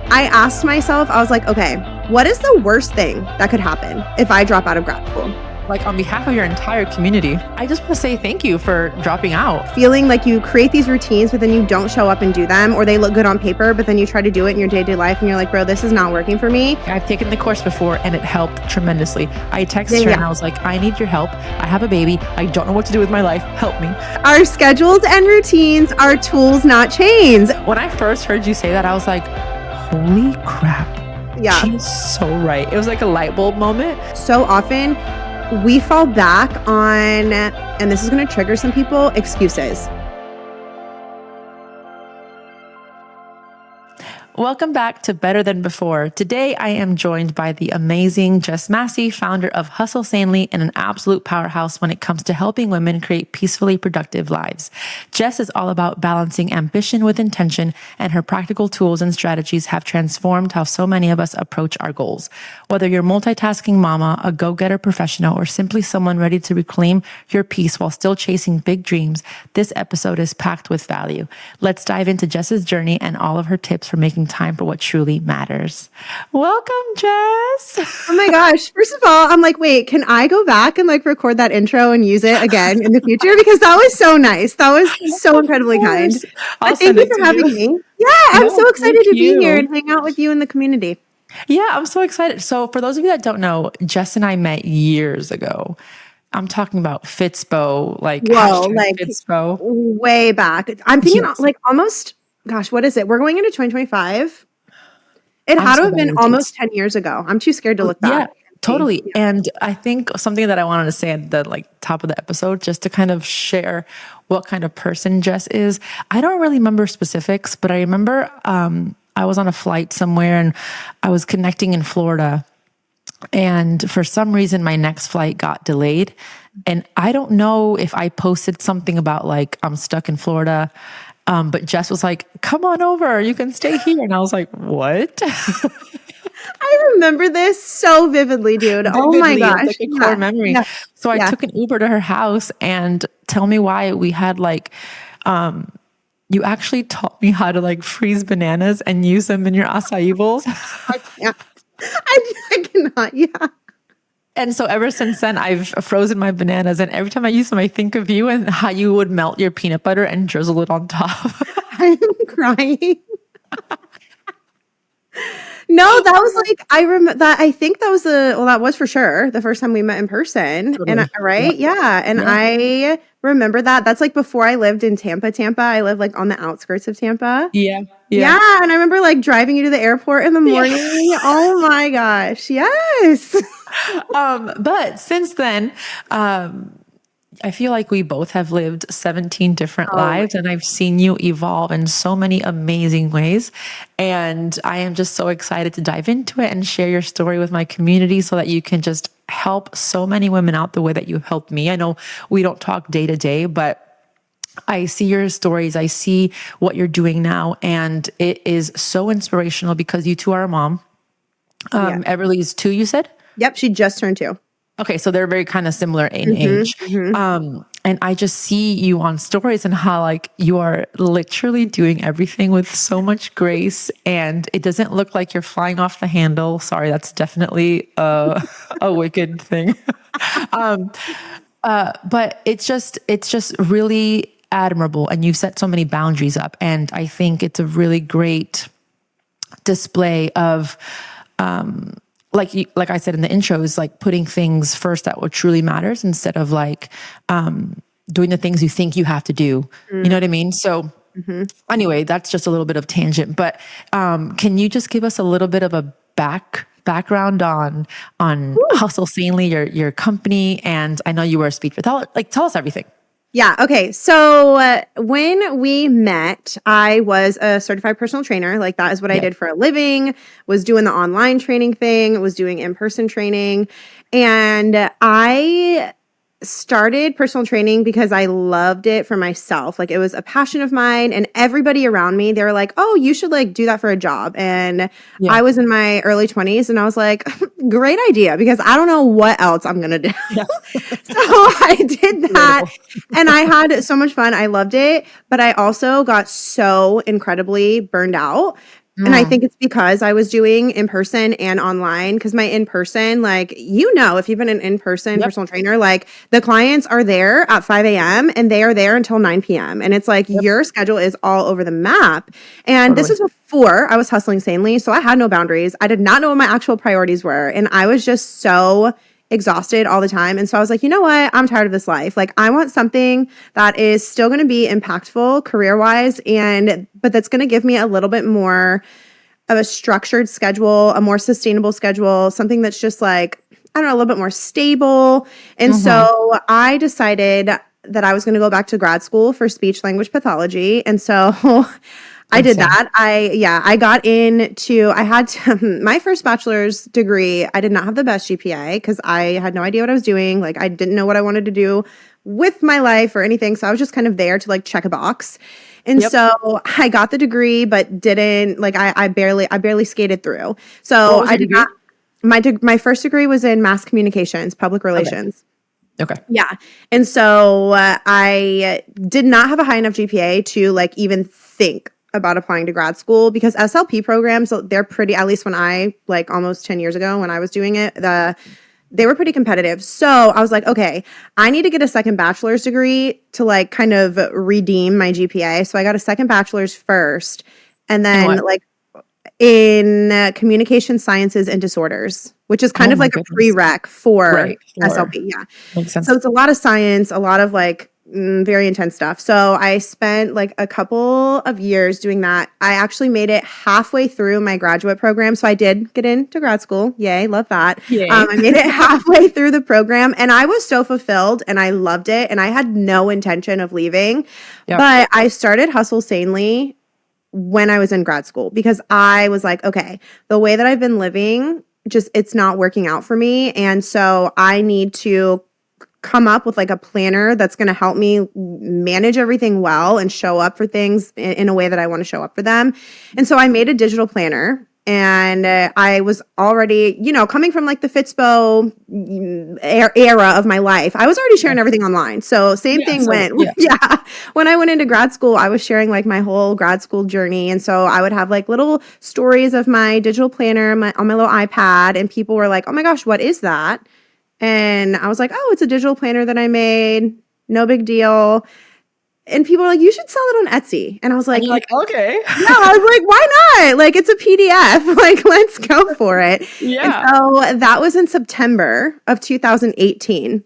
I asked myself, I was like, okay, what is the worst thing that could happen if I drop out of grad school? Like, on behalf of your entire community, I just want to say thank you for dropping out. Feeling like you create these routines, but then you don't show up and do them, or they look good on paper, but then you try to do it in your day-to-day life and you're like, bro, this is not working for me. I've taken the course before and it helped tremendously. I texted her and I was like, I need your help. I have a baby. I don't know what to do with my life. Help me. Our schedules and routines are tools, not chains. When I first heard you say that, I was like, holy crap. Yeah. She's so right. It was like a light bulb moment. So often we fall back on, and this is going to trigger some people, excuses. Welcome back to Better Than Before. Today, I am joined by the amazing Jess Massey, founder of Hustle Sanely, and an absolute powerhouse when it comes to helping women create peacefully productive lives. Jess is all about balancing ambition with intention, and her practical tools and strategies have transformed how so many of us approach our goals. Whether you're multitasking mama, a go-getter professional, or simply someone ready to reclaim your peace while still chasing big dreams, this episode is packed with value. Let's dive into Jess's journey and all of her tips for making time for what truly matters. Welcome, Jess. Oh my gosh. First of all, I'm like, wait, can I go back and like record that intro and use it again in the future? Because that was so nice. That was so incredibly kind. Thank you for having me. Yeah, I'm so excited to be here and hang out with you in the community. Yeah, I'm so excited. So for those of you that don't know, Jess and I met years ago. I'm talking about Fitspo, like Fitspo. Way back. I'm thinking like almost, gosh, what is it? We're going into 2025. It had to have been almost 10 years ago. I'm too scared to look back. Yeah, totally. Yeah. And I think something that I wanted to say at the top of the episode, just to kind of share what kind of person Jess is. I don't really remember specifics, but I remember I was on a flight somewhere and I was connecting in Florida. And for some reason, my next flight got delayed. And I don't know if I posted something about like, I'm stuck in Florida. But Jess was like, come on over, you can stay here. And I was like, what? I remember this so vividly, dude. Oh my gosh. It's like a core memory. Yeah. So I took an Uber to her house, and tell me why we had like, you actually taught me how to like freeze bananas and use them in your acai bowls. I cannot, yeah. And so ever since then, I've frozen my bananas. And every time I use them, I think of you and how you would melt your peanut butter and drizzle it on top. I'm crying. No, that was like, I remember that. I think that was that was for sure the first time we met in person. Totally. And right. Yeah. And I remember that. That's like before I lived in Tampa. I lived like on the outskirts of Tampa. Yeah. Yeah. And I remember like driving you to the airport in the morning. Yeah. Oh my gosh. Yes. But since then, I feel like we both have lived 17 different lives, and I've seen you evolve in so many amazing ways. And I am just so excited to dive into it and share your story with my community so that you can just help so many women out the way that you helped me. I know we don't talk day to day, but I see your stories. I see what you're doing now, and it is so inspirational because you two are a mom. Everly's 2, you said? Yep, she just turned 2. Okay, so they're very kind of similar in age. Mm-hmm. And I just see you on stories and how like you are literally doing everything with so much grace, and it doesn't look like you're flying off the handle. Sorry, that's definitely a wicked thing. But it's just really admirable, and you've set so many boundaries up. And I think it's a really great display of like I said in the intro, is like putting things first that what truly matters instead of like doing the things you think you have to do. You know what I mean? So anyway, that's just a little bit of tangent. But can you just give us a little bit of a background on Hustle Sanely, your company? And I know you were a speaker. Tell us everything. Yeah. Okay. So when we met, I was a certified personal trainer. Like that is what I did for a living, was doing the online training thing, was doing in-person training. And I started personal training because I loved it for myself. Like it was a passion of mine, and everybody around me, they were like, oh, you should like do that for a job. And I was in my early 20s and I was like, great idea, because I don't know what else I'm going to do. Yeah. So I did that and I had so much fun. I loved it, but I also got so incredibly burned out. And I think it's because I was doing in person and online, because my in person, like, if you've been an in-person personal trainer, like the clients are there at 5 a.m. and they are there until 9 p.m. And it's like your schedule is all over the map. And this is before I was hustling sanely. So I had no boundaries. I did not know what my actual priorities were. And I was just so exhausted all the time. And so I was like, you know what? I'm tired of this life. Like, I want something that is still going to be impactful career-wise, but that's going to give me a little bit more of a structured schedule, a more sustainable schedule, something that's just like, I don't know, a little bit more stable. And so I decided that I was going to go back to grad school for speech language pathology. And so I did that. I got into, my first bachelor's degree. I did not have the best GPA because I had no idea what I was doing. Like, I didn't know what I wanted to do with my life or anything. So I was just kind of there to like check a box. And so I got the degree, but didn't like, I barely skated through. So I did not, my first degree was in mass communications, public relations. Okay. Yeah. And so I did not have a high enough GPA to like even think about applying to grad school, because SLP programs, they're pretty, at least when I, like almost 10 years ago when I was doing it, they were pretty competitive. So I was like, okay, I need to get a second bachelor's degree to like kind of redeem my GPA. So I got a second bachelor's first, and then like in communication sciences and disorders, which is kind of like a prereq for SLP. Yeah. Makes sense. So it's a lot of science, a lot of like very intense stuff. So I spent like a couple of years doing that. I actually made it halfway through my graduate program. So I did get into grad school. Yay, love that. I made it halfway through the program, and I was so fulfilled and I loved it. And I had no intention of leaving. But I started Hustle Sanely when I was in grad school, because I was like, okay, the way that I've been living, it's not working out for me. And so I need to come up with like a planner that's going to help me manage everything well and show up for things in a way that I want to show up for them. And so I made a digital planner, and I was already, coming from like the Fitspo era of my life, I was already sharing everything online. So same thing when I went into grad school, I was sharing like my whole grad school journey. And so I would have like little stories of my digital planner on my little iPad, and people were like, oh my gosh, what is that? And I was like, oh, it's a digital planner that I made. No big deal. And people were like, you should sell it on Etsy. And I was like, okay. Yeah, I was like, why not? Like, it's a PDF. Like, let's go for it. Yeah. And so that was in September of 2018.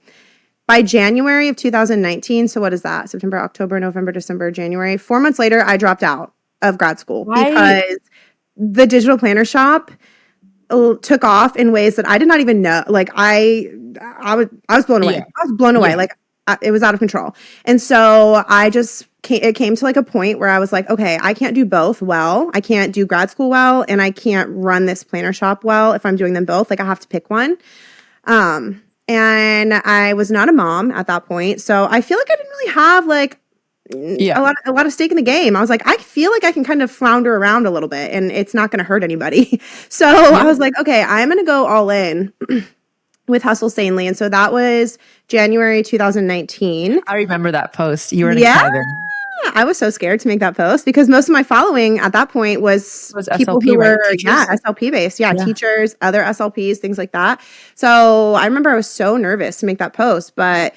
By January of 2019, so what is that? September, October, November, December, January. 4 months later, I dropped out of grad school because the digital planner shop took off in ways that I did not even know. Like I was blown away. I was blown away. Like it was out of control. And so it came to like a point where I was like, okay, I can't do both well. I can't do grad school well, and I can't run this planner shop well if I'm doing them both. Like I have to pick one. And I was not a mom at that point. So I feel like I didn't really have like a lot of stake in the game. I was like, I feel like I can kind of flounder around a little bit and it's not going to hurt anybody. So I was like, okay, I'm going to go all in with Hustle Sanely. And so that was January 2019. I remember that post. You were excited. I was so scared to make that post because most of my following at that point was people SLP, who were right? SLP based. Teachers, other SLPs, things like that. So I remember I was so nervous to make that post, but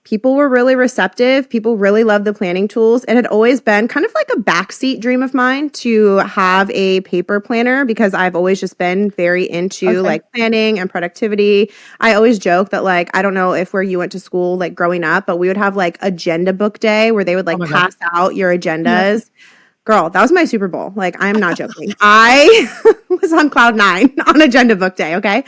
people were really receptive. People really loved the planning tools. It had always been kind of like a backseat dream of mine to have a paper planner because I've always just been very into like planning and productivity. I always joke that like, I don't know if where you went to school like growing up, but we would have like agenda book day where they would like pass out your agendas. Girl, that was my Super Bowl. Like, I'm not joking. I was on cloud 9 on agenda book day, okay?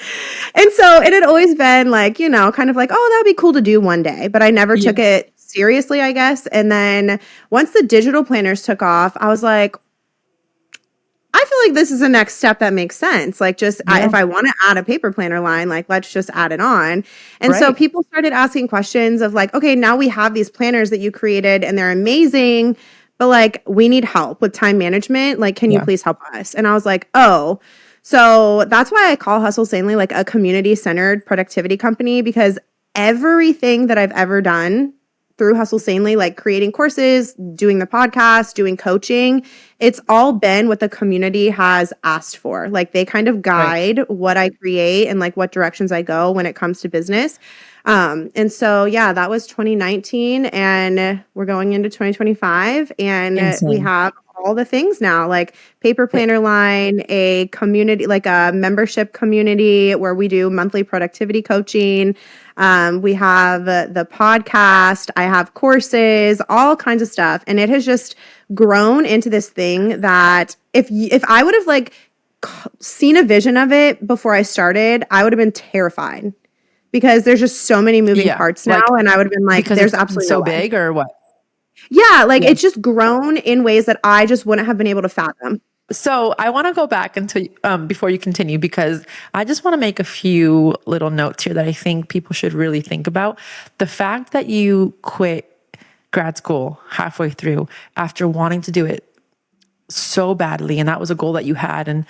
And so it had always been like, kind of like, oh, that would be cool to do one day. But I never took it seriously, I guess. And then once the digital planners took off, I was like, I feel like this is the next step that makes sense. Like, just if I want to add a paper planner line, like, let's just add it on. And so people started asking questions of like, okay, now we have these planners that you created and they're amazing. But like, we need help with time management. Like, can you please help us? And I was like, oh, so that's why I call Hustle Sanely like a community-centered productivity company, because everything that I've ever done through Hustle Sanely, like creating courses, doing the podcast, doing coaching, it's all been what the community has asked for. Like they kind of guide what I create and like what directions I go when it comes to business. And so, yeah, that was 2019 and we're going into 2025 and we Insane. have all the things now, like paper planner line, a community, like a membership community where we do monthly productivity coaching. We have the podcast, I have courses, all kinds of stuff. And it has just grown into this thing that if I would have like seen a vision of it before I started, I would have been terrified because there's just so many moving parts now. Like, And I would have been like, because there's it's absolutely so no way. big or what? Yeah, like it's just grown in ways that I just wouldn't have been able to fathom. So I want to go back into before you continue, because I just want to make a few little notes here that I think people should really think about. The fact that you quit grad school halfway through after wanting to do it so badly, and that was a goal that you had. And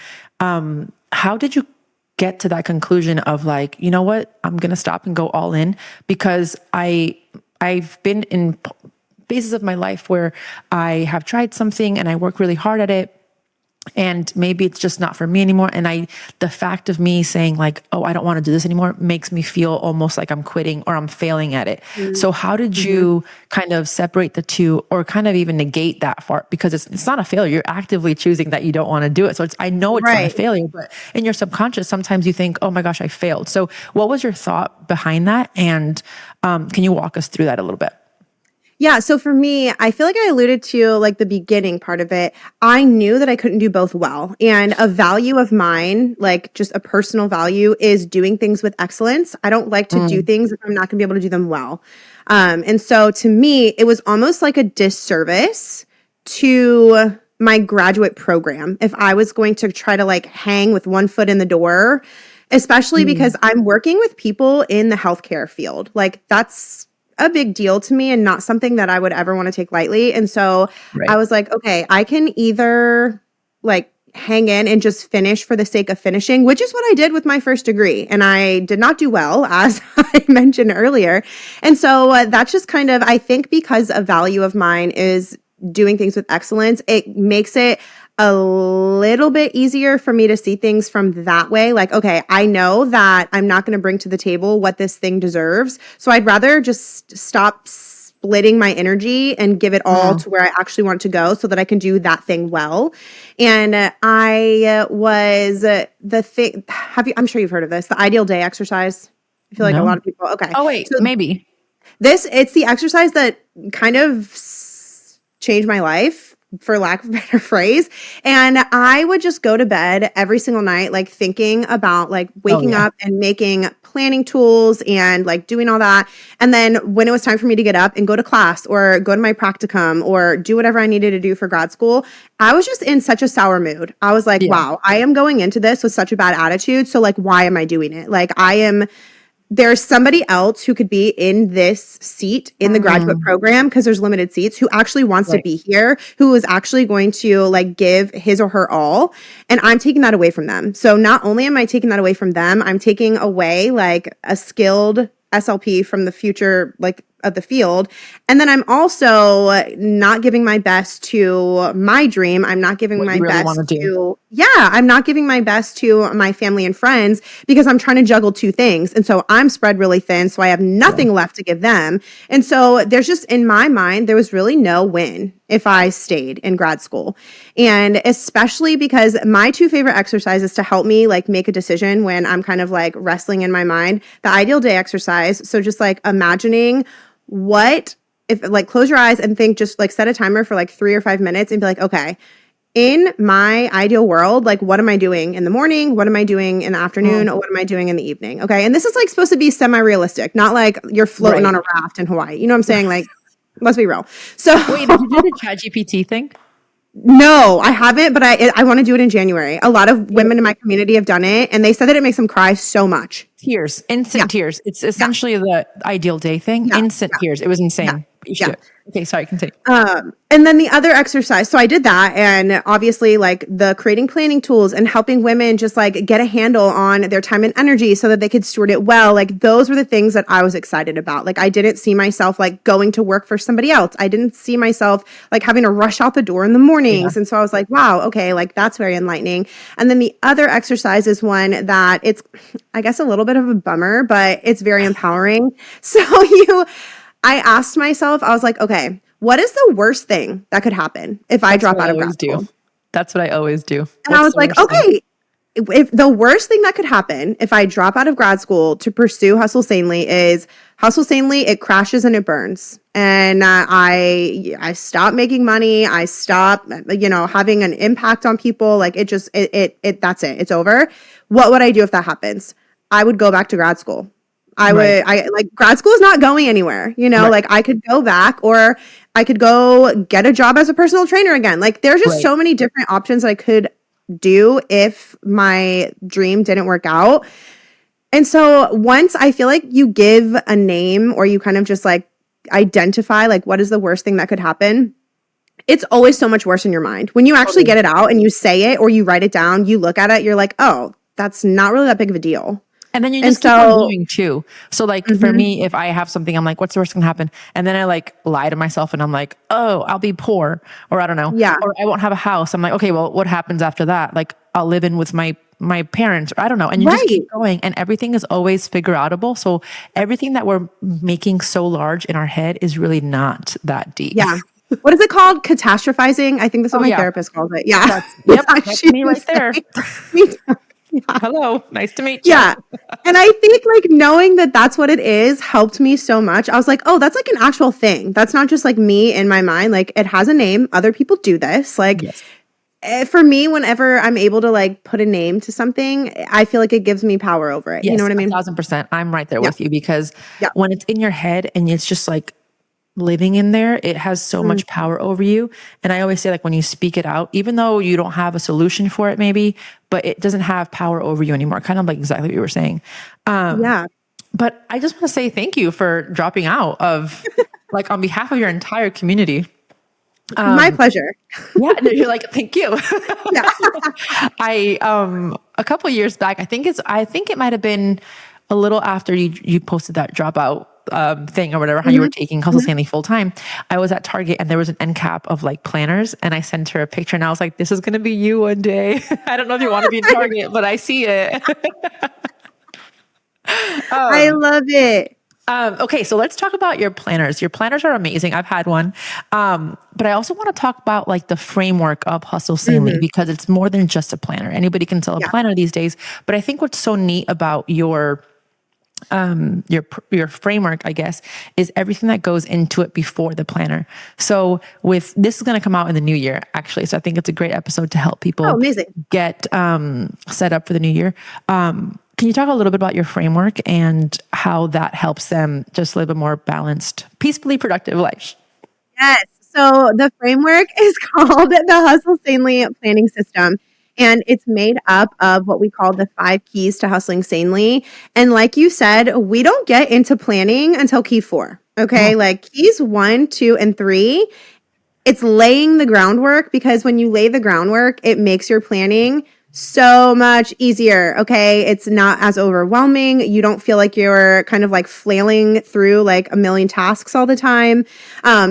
how did you get to that conclusion of like, you know what, I'm going to stop and go all in? Because I've been in phases of my life where I have tried something and I work really hard at it, and maybe it's just not for me anymore. And the fact of me saying like, oh, I don't want to do this anymore makes me feel almost like I'm quitting or I'm failing at it. Mm-hmm. So how did you kind of separate the two, or kind of even negate that part? Because it's not a failure. You're actively choosing that you don't want to do it. So I know it's not a failure, but in your subconscious, sometimes you think, oh my gosh, I failed. So what was your thought behind that? And can you walk us through that a little bit? Yeah. So for me, I feel like I alluded to like the beginning part of it. I knew that I couldn't do both well. And a value of mine, like just a personal value, is doing things with excellence. I don't like to do things if I'm not going to be able to do them well. And so to me, it was almost like a disservice to my graduate program if I was going to try to like hang with one foot in the door, especially because I'm working with people in the healthcare field. Like that's a big deal to me and not something that I would ever want to take lightly. And so I was like, okay, I can either like hang in and just finish for the sake of finishing, which is what I did with my first degree. And I did not do well, as I mentioned earlier. And so that's just kind of, I think because a value of mine is doing things with excellence, it makes it a little bit easier for me to see things from that way. Like, okay, I know that I'm not going to bring to the table what this thing deserves. So I'd rather just stop splitting my energy and give it all to where I actually want to go so that I can do that thing well. And I was the thing, I'm sure you've heard of this, the ideal day exercise. I feel like a lot of people, okay. Oh, wait, so maybe. It's the exercise that kind of changed my life, for lack of a better phrase. And I would just go to bed every single night, like thinking about like waking up and making planning tools and like doing all that. And then when it was time for me to get up and go to class or go to my practicum or do whatever I needed to do for grad school, I was just in such a sour mood. I was like, wow, I am going into this with such a bad attitude. So like, why am I doing it? Like there's somebody else who could be in this seat in the graduate program, because there's limited seats, who actually wants to be here, who is actually going to like give his or her all. And I'm taking that away from them. So not only am I taking that away from them, I'm taking away like a skilled SLP from the future, like of the field. And then I'm also not giving my best to my dream. I'm not giving my best to, I'm not giving my best to my family and friends because I'm trying to juggle two things. And so I'm spread really thin. So I have nothing left to give them. And so there's just, in my mind, there was really no win if I stayed in grad school. And especially because my two favorite exercises to help me like make a decision when I'm kind of like wrestling in my mind, the ideal day exercise. So just like imagining what if like close your eyes and think, just like set a timer for like 3 or 5 minutes and be like, okay, in my ideal world, like what am I doing in the morning? What am I doing in the afternoon? Or what am I doing in the evening? Okay. And this is like supposed to be semi-realistic, not like you're floating on a raft in Hawaii. You know what I'm saying? Like, let's be real. So wait, did you do the ChatGPT thing? No, I haven't, but I want to do it in January. A lot of women in my community have done it, and they said that it makes them cry so much. Tears, instant tears. It's essentially the ideal day thing. Instant tears. It was insane. You should do it. Okay, sorry, continue. And then the other exercise, so I did that, and obviously like the creating planning tools and helping women just like get a handle on their time and energy so that they could steward it well. Like those were the things that I was excited about. Like I didn't see myself like going to work for somebody else. I didn't see myself like having to rush out the door in the mornings. And so I was like, wow, okay, like that's very enlightening. And then the other exercise is one that it's, I guess, a little bit of a bummer, but it's very empowering. So I asked myself, I was like, okay, what is the worst thing that could happen if I drop out of grad school? That's what I always do. And I was like, okay, if the worst thing that could happen if I drop out of grad school to pursue Hustle Sanely is Hustle Sanely, it crashes and it burns. And I stop making money. I stop, having an impact on people. Like it just, that's it. It's over. What would I do if that happens? I would go back to grad school. Grad school is not going anywhere, like I could go back or I could go get a job as a personal trainer again. Like there's just so many different options I could do if my dream didn't work out. And so once I feel like you give a name or you kind of just like identify like what is the worst thing that could happen, it's always so much worse in your mind. When you actually get it out and you say it or you write it down, you look at it, you're like, oh, that's not really that big of a deal. And then you just keep on moving too. So like for me, if I have something, I'm like, what's the worst gonna happen? And then I like lie to myself and I'm like, oh, I'll be poor, or I don't know. Yeah. Or I won't have a house. I'm like, okay, well, what happens after that? Like I'll live in with my parents, or I don't know. And you just keep going, and everything is always figure outable. So everything that we're making so large in our head is really not that deep. Yeah. What is it called? Catastrophizing? I think that's what my therapist calls it. Yeah. That's me right there. Yeah. Hello. Nice to meet you. Yeah. And I think like knowing that that's what it is helped me so much. I was like, oh, that's like an actual thing. That's not just like me in my mind. Like it has a name. Other people do this. Like for me, whenever I'm able to like put a name to something, I feel like it gives me power over it. Yes, you know what I mean? 1,000%. I'm right there with you because when it's in your head and it's just like living in there, it has so much power over you. And I always say like when you speak it out, even though you don't have a solution for it maybe, but it doesn't have power over you anymore. Kind of like exactly what you were saying. But I just want to say thank you for dropping out of like on behalf of your entire community. My pleasure. Yeah. And you're like, thank you. A couple of years back, I think it might've been a little after you posted that dropout thing or whatever, how you were taking Hustle Sanely full time. I was at Target and there was an end cap of like planners, and I sent her a picture and I was like, this is going to be you one day. I don't know if you want to be in Target, but I see it. I love it. Okay, so let's talk about your planners. Your planners are amazing. I've had one. But I also want to talk about like the framework of Hustle Sanely because it's more than just a planner. Anybody can sell a planner these days. But I think what's so neat about your framework, I guess, is everything that goes into it before the planner. So this is going to come out in the new year, actually. So I think it's a great episode to help people get set up for the new year. Can you talk a little bit about your framework and how that helps them just live a more balanced, peacefully productive life? Yes. So the framework is called the Hustle Sanely Planning System. And it's made up of what we call the 5 keys to hustling sanely. And like you said, we don't get into planning until key 4. Okay. Like keys 1, 2, and 3, it's laying the groundwork, because when you lay the groundwork, it makes your planning so much easier. Okay. It's not as overwhelming. You don't feel like you're kind of like flailing through like a million tasks all the time.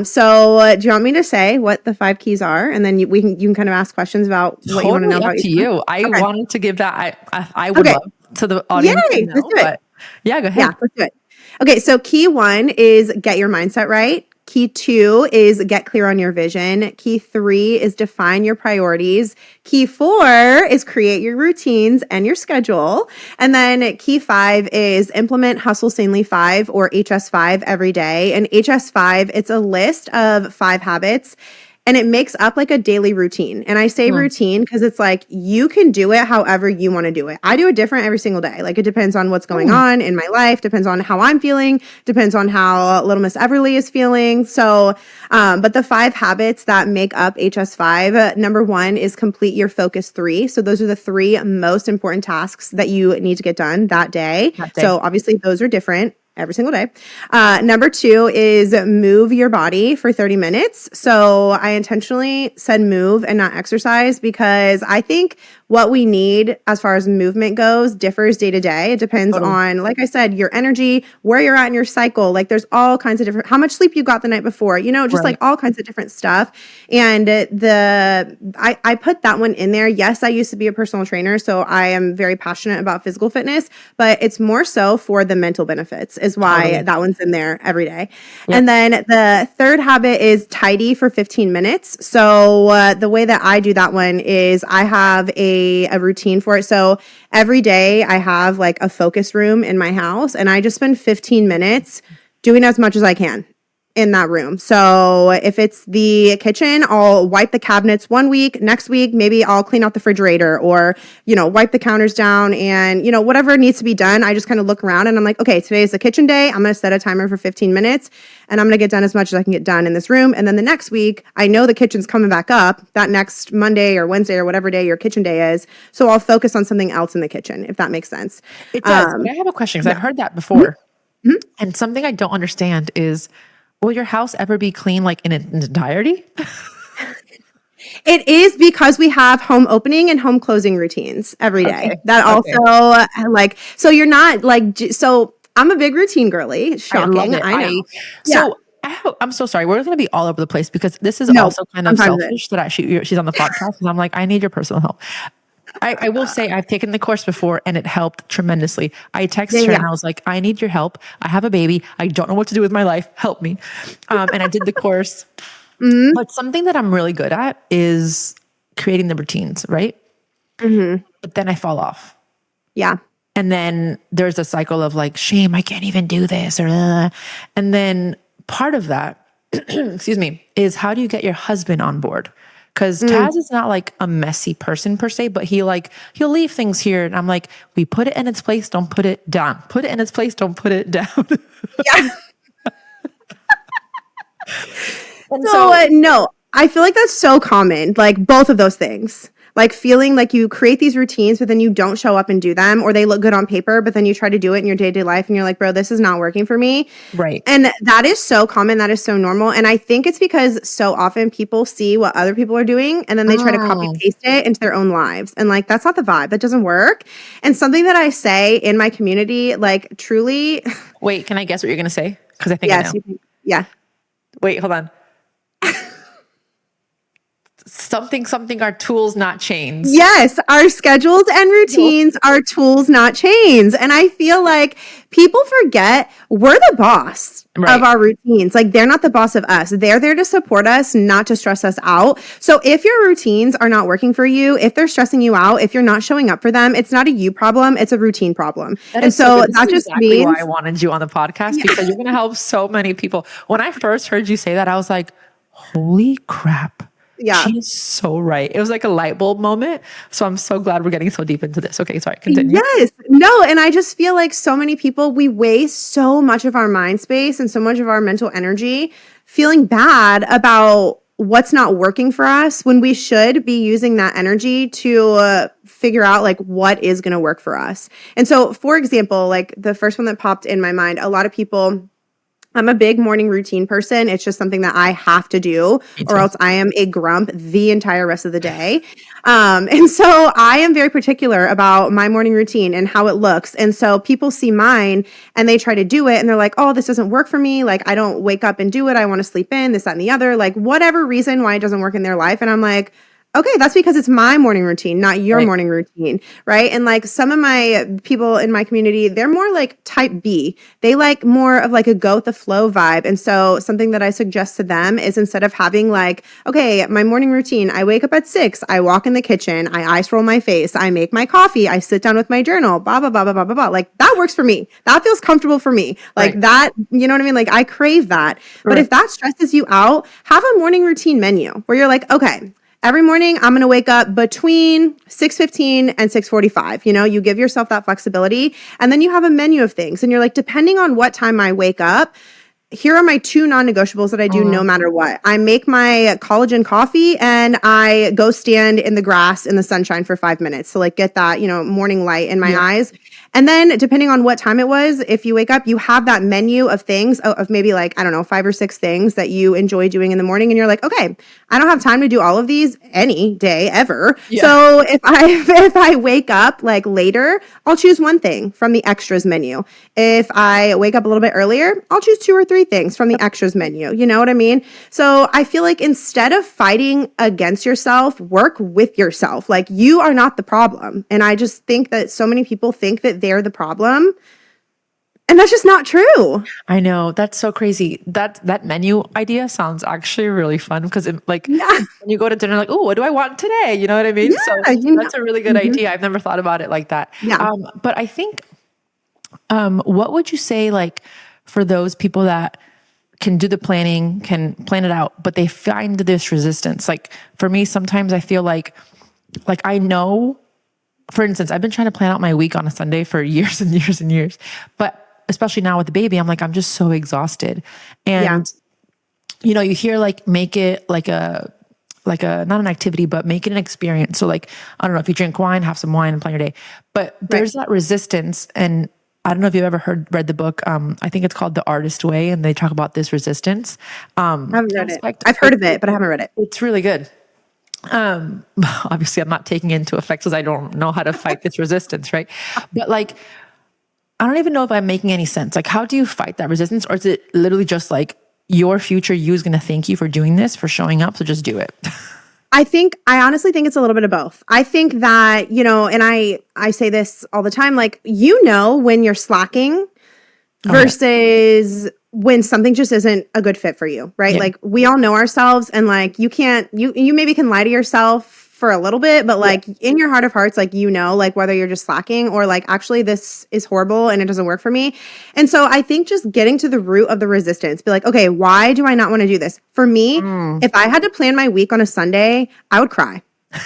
So do you want me to say what the 5 keys are? And then you can kind of ask questions about what you want to know about you. I wanted to give that. I would love to the audience. Yay, to know, let's do it. But yeah, go ahead. Yeah, let's do it. Okay. So key 1 is get your mindset right. Key 2 is get clear on your vision. Key 3 is define your priorities. Key 4 is create your routines and your schedule. And then key 5 is implement Hustle Sanely 5 or HS5 every day. And HS5, it's a list of 5 habits, and it makes up like a daily routine. And I say routine because it's like you can do it however you want to do it. I do it different every single day. Like it depends on what's going on in my life, depends on how I'm feeling, depends on how Little Miss Everly is feeling. So, but the 5 habits that make up HS5, number 1 is complete your focus 3. So those are the 3 most important tasks that you need to get done that day. So obviously those are different. every single day. Number 2 is move your body for 30 minutes. So I intentionally said move and not exercise because I think what we need as far as movement goes differs day to day. It depends on, like I said, your energy, where you're at in your cycle. Like there's all kinds of different, how much sleep you got the night before, just like all kinds of different stuff. And I put that one in there. Yes, I used to be a personal trainer, so I am very passionate about physical fitness, but it's more so for the mental benefits is why that one's in there every day. Yep. And then the third habit is tidy for 15 minutes. So the way that I do that one is I have a routine for it. So every day I have like a focus room in my house and I just spend 15 minutes doing as much as I can in that room. So if it's the kitchen, I'll wipe the cabinets one week. Next week, maybe I'll clean out the refrigerator or, wipe the counters down and, whatever needs to be done. I just kind of look around and I'm like, okay, today is the kitchen day. I'm going to set a timer for 15 minutes and I'm going to get done as much as I can get done in this room. And then the next week, I know the kitchen's coming back up that next Monday or Wednesday or whatever day your kitchen day is. So I'll focus on something else in the kitchen, if that makes sense. It does. But I have a question because I've heard that before. Mm-hmm. And something I don't understand is, will your house ever be clean like in its entirety? It is because we have home opening and home closing routines every day. Okay. That also so you're not like, so I'm a big routine girly. Shocking. I know. I'm so sorry. We're going to be all over the place because this is also kind of selfish that she's on the podcast and I'm like, I need your personal help. I will say I've taken the course before and it helped tremendously. I texted her and I was like, I need your help. I have a baby. I don't know what to do with my life. Help me. And I did the course. Mm-hmm. But something that I'm really good at is creating the routines, right? Mm-hmm. But then I fall off. Yeah. And then there's a cycle of like, shame, I can't even do this. And then part of that, excuse me, is how do you get your husband on board? Because Taz is not like a messy person per se, but he'll leave things here. And I'm like, we put it in its place, don't put it down. Put it in its place, don't put it down. Yeah. No, I feel like that's so common. Like both of those things. Like feeling like you create these routines, but then you don't show up and do them, or they look good on paper, but then you try to do it in your day-to-day life and you're like, bro, this is not working for me. Right. And that is so common. That is so normal. And I think it's because so often people see what other people are doing and then they try to copy paste it into their own lives. And like, that's not the vibe. That doesn't work. And something that I say in my community, like truly. Wait, can I guess what you're going to say? Because I think I know. Yeah. Wait, hold on. Something are tools, not chains. Yes, our schedules and routines are tools, not chains. And I feel like people forget we're the boss of our routines. Like they're not the boss of us. They're there to support us, not to stress us out. So if your routines are not working for you, if they're stressing you out, if you're not showing up for them, it's not a you problem, it's a routine problem. And so that just means why I wanted you on the podcast because you're going to help so many people. When I first heard you say that, I was like, holy crap. Yeah. She's so right. It was like a light bulb moment. So I'm so glad we're getting so deep into this. Okay, sorry, continue. Yes. No, and I just feel like so many people, we waste so much of our mind space and so much of our mental energy feeling bad about what's not working for us when we should be using that energy to figure out like what is going to work for us. And so, for example, like the first one that popped in my mind, a lot of people, I'm a big morning routine person. It's just something that I have to do or else I am a grump the entire rest of the day. And so I am very particular about my morning routine and how it looks. And so people see mine and they try to do it and they're like, oh, this doesn't work for me. Like I don't wake up and do it. I want to sleep in, this, that, and the other, like whatever reason why it doesn't work in their life. And I'm like, okay, that's because it's my morning routine, not your morning routine, right? And like some of my people in my community, they're more like type B. They like more of like a go with the flow vibe. And so something that I suggest to them is instead of having like, okay, my morning routine, I wake up at 6, I walk in the kitchen, I ice roll my face, I make my coffee, I sit down with my journal, blah, blah, blah, blah, blah, blah, blah. Like that works for me. That feels comfortable for me. Like that, you know what I mean? Like I crave that. But if that stresses you out, have a morning routine menu where you're like, okay, every morning, I'm going to wake up between 6:15 and 6:45. You know, you give yourself that flexibility and then you have a menu of things and you're like, depending on what time I wake up, here are my 2 non-negotiables that I do no matter what. I make my collagen coffee and I go stand in the grass in the sunshine for 5 minutes to like get that, you know, morning light in my eyes. And then depending on what time it was, if you wake up, you have that menu of things of maybe like, I don't know, 5 or 6 things that you enjoy doing in the morning. And you're like, okay, I don't have time to do all of these any day ever. Yeah. So if I if I wake up like later, I'll choose one thing from the extras menu. If I wake up a little bit earlier, I'll choose 2 or 3 things from the extras menu. You know what I mean? So I feel like instead of fighting against yourself, work with yourself. Like you are not the problem. And I just think that so many people think that they're the problem. And that's just not true. I know, that's so crazy. That menu idea sounds actually really fun because like when you go to dinner, like, oh, what do I want today? You know what I mean? So that's a really good idea. I've never thought about it like that. Yeah. But I think, what would you say, like, for those people that can do the planning, can plan it out, but they find this resistance? Like for me, sometimes I feel like I know, for instance, I've been trying to plan out my week on a Sunday for years and years and years, but especially now with the baby, I'm like, I'm just so exhausted. And, you know, you hear like, make it like a, not an activity, but make it an experience. So like, I don't know, if you drink wine, have some wine and plan your day, but there's that resistance. And I don't know if you've ever read the book. I think it's called The Artist Way. And they talk about this resistance. I haven't read it. I've heard of it, but I haven't read it. It's really good. Obviously I'm not taking it into effect because I don't know how to fight this resistance. Right. But like, I don't even know if I'm making any sense. Like, how do you fight that resistance? Or is it literally just like your future you is going to thank you for doing this, for showing up? So just do it. I honestly think it's a little bit of both. I think that, you know, and I say this all the time, like, you know, when you're slacking versus when something just isn't a good fit for you, right? Yeah. Like we all know ourselves and like, you maybe can lie to yourself for a little bit, but like in your heart of hearts, like, you know, like whether you're just slacking or like, actually this is horrible and it doesn't work for me. And so I think just getting to the root of the resistance, be like, okay, why do I not want to do this? For me, if I had to plan my week on a Sunday, I would cry.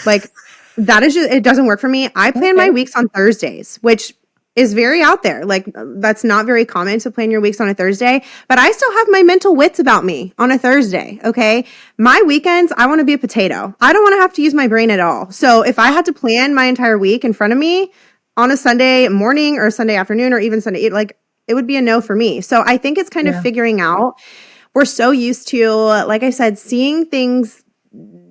Like that is just, it doesn't work for me. I plan my weeks on Thursdays, which is very out there. Like that's not very common to plan your weeks on a Thursday, but I still have my mental wits about me on a Thursday. Okay. My weekends, I want to be a potato. I don't want to have to use my brain at all. So if I had to plan my entire week in front of me on a Sunday morning or Sunday afternoon or even Sunday, like it would be a no for me. So I think it's kind of figuring out, we're so used to, like I said, seeing things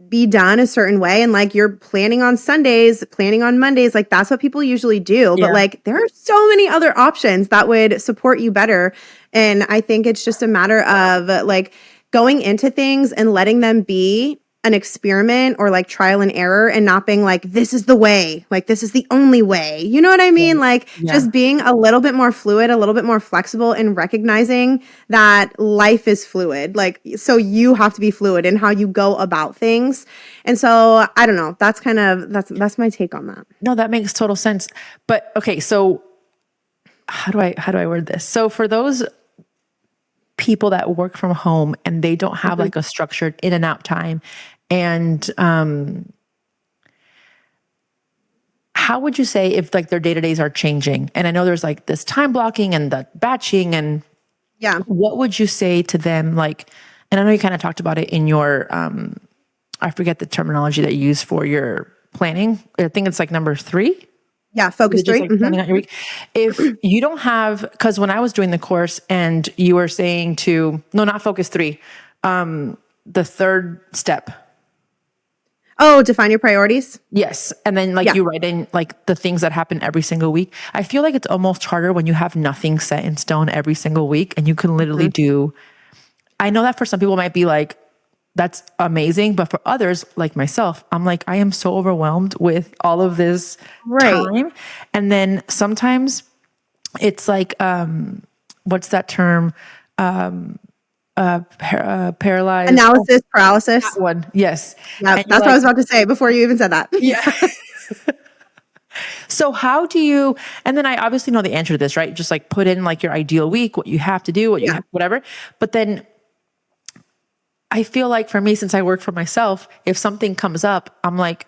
be done a certain way, and like you're planning on Sundays, planning on Mondays, like that's what people usually do. But like there are so many other options that would support you better. And I think it's just a matter of like going into things and letting them be an experiment or like trial and error, and not being like, this is the way, like this is the only way. You know what I mean? Like just being a little bit more fluid, a little bit more flexible, and recognizing that life is fluid. Like, so you have to be fluid in how you go about things. And so I don't know, that's kind of, that's my take on that. No, that makes total sense. But okay, so how do I word this? So for those people that work from home and they don't have like a structured in and out time, and how would you say if like their day-to-days are changing? And I know there's like this time blocking and the batching, and what would you say to them? Like, and I know you kind of talked about it in your, I forget the terminology that you use for your planning. I think it's like number 3. Yeah, focus 3. Like planning out your week. If you don't have, because when I was doing the course and you were saying not focus 3, the 3rd step. Oh, define your priorities. Yes. And then like you write in like the things that happen every single week. I feel like it's almost harder when you have nothing set in stone every single week and you can literally do, I know that for some people might be like, that's amazing. But for others like myself, I'm like, I am so overwhelmed with all of this time. And then sometimes it's like, what's that term? Paralyzed. Analysis paralysis. That one. Yes. Yeah, that's what I was about to say before you even said that. Yeah. So how do you, and then I obviously know the answer to this, right? Just like put in like your ideal week, what you have to do, what you have, whatever. But then I feel like for me, since I work for myself, if something comes up, I'm like,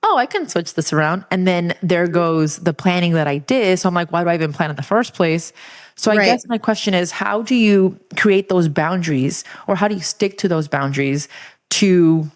oh, I can switch this around. And then there goes the planning that I did. So I'm like, why do I even plan in the first place? So I guess my question is, how do you create those boundaries, or how do you stick to those boundaries to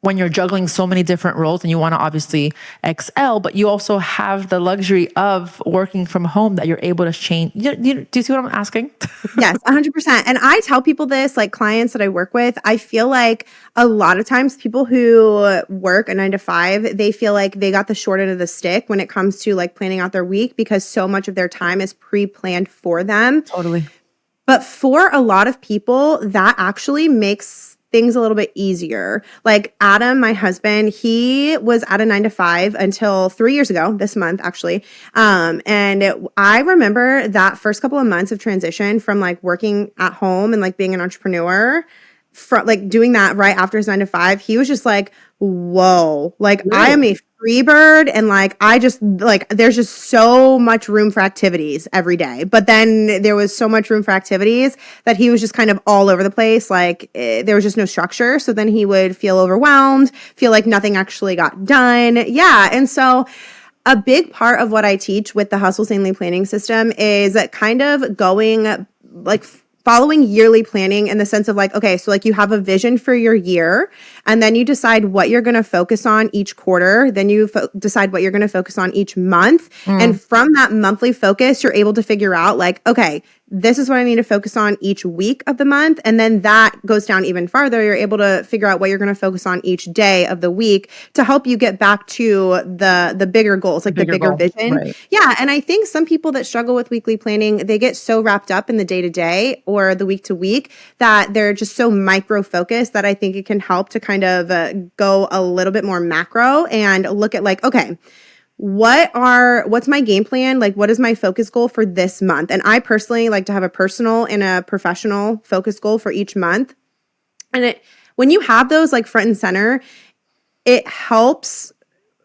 when you're juggling so many different roles and you want to obviously excel, but you also have the luxury of working from home that you're able to change. Do you see what I'm asking? Yes, 100%. And I tell people this, like clients that I work with, I feel like a lot of times people who work a 9 to 5, they feel like they got the short end of the stick when it comes to like planning out their week because so much of their time is pre-planned for them. Totally. But for a lot of people, that actually makes things a little bit easier. Like Adam, my husband, he was at a 9 to 5 until 3 years ago, this month actually. I remember that first couple of months of transition from like working at home and like being an entrepreneur, from like doing that right after his 9 to 5, he was just like, whoa, like Really? I am a free bird. And like, I just like, there's just so much room for activities every day. But then there was so much room for activities that he was just kind of all over the place. Like there was just no structure. So then he would feel overwhelmed, feel like nothing actually got done. Yeah. And so a big part of what I teach with the Hustle Sanely planning system is kind of going like following yearly planning in the sense of like, okay, so like you have a vision for your year and then you decide what you're going to focus on each quarter. Then you decide what you're going to focus on each month. And from that monthly focus, you're able to figure out like, okay, this is what I need to focus on each week of the month. And then that goes down even farther. You're able to figure out what you're going to focus on each day of the week to help you get back to the bigger goals, like the bigger vision. Right. Yeah. And I think some people that struggle with weekly planning, they get so wrapped up in the day to day or the week to week that they're just so micro focused that I think it can help to kind of go a little bit more macro and look at like, okay, what's my game plan? Like, what is my focus goal for this month? And I personally like to have a personal and a professional focus goal for each month. And when you have those like front and center, it helps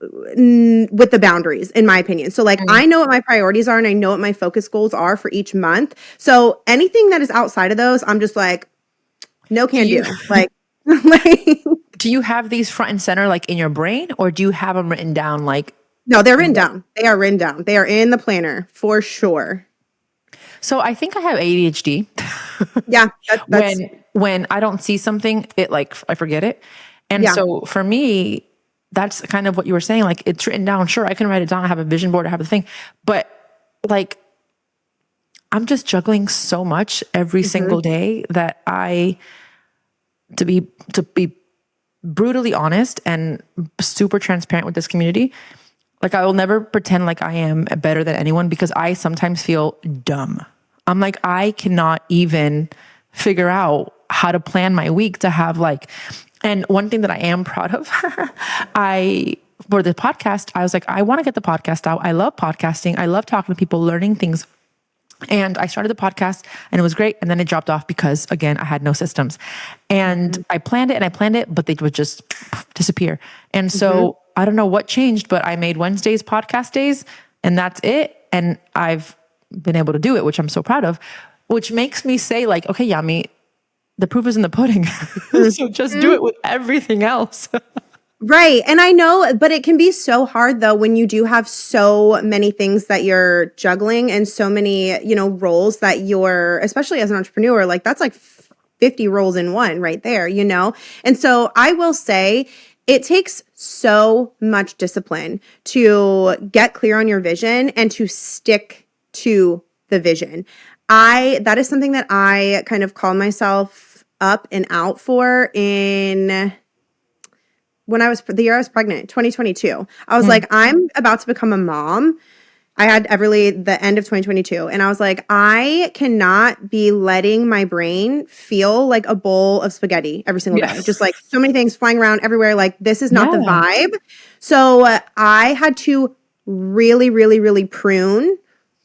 with the boundaries, in my opinion. So like, I know what my priorities are and I know what my focus goals are for each month. So anything that is outside of those, I'm just like, no can do. Like, do you have these front and center like in your brain or do you have them written down like? No, they're written down. They are written down. They are in the planner for sure. So I think I have ADHD. Yeah. That's when I don't see something, it like, I forget it. And so for me, that's kind of what you were saying. Like it's written down. Sure, I can write it down. I have a vision board. I have the thing, but like, I'm just juggling so much every single day that to be brutally honest and super transparent with this community, like I will never pretend like I am better than anyone because I sometimes feel dumb. I'm like, I cannot even figure out how to plan my week to have like, and one thing that I am proud of, for the podcast, I was like, I want to get the podcast out. I love podcasting. I love talking to people, learning things. And I started the podcast and it was great. And then it dropped off because again, I had no systems and I planned it, but they would just disappear. And so I don't know what changed, but I made Wednesdays podcast days and that's it. And I've been able to do it, which I'm so proud of, which makes me say like, okay, Yami, the proof is in the pudding. So just do it with everything else. right. And I know, but it can be so hard though when you do have so many things that you're juggling and so many, roles that you're, especially as an entrepreneur, like that's like 50 roles in one right there, And so I will say it takes so much discipline to get clear on your vision and to stick to the vision. That is something that I kind of call myself up and out for the year I was pregnant, 2022. I was like, I'm about to become a mom. I had Everly the end of 2022. And I was like, I cannot be letting my brain feel like a bowl of spaghetti every single day. Just like so many things flying around everywhere. Like this is not the vibe. So I had to really, really, really prune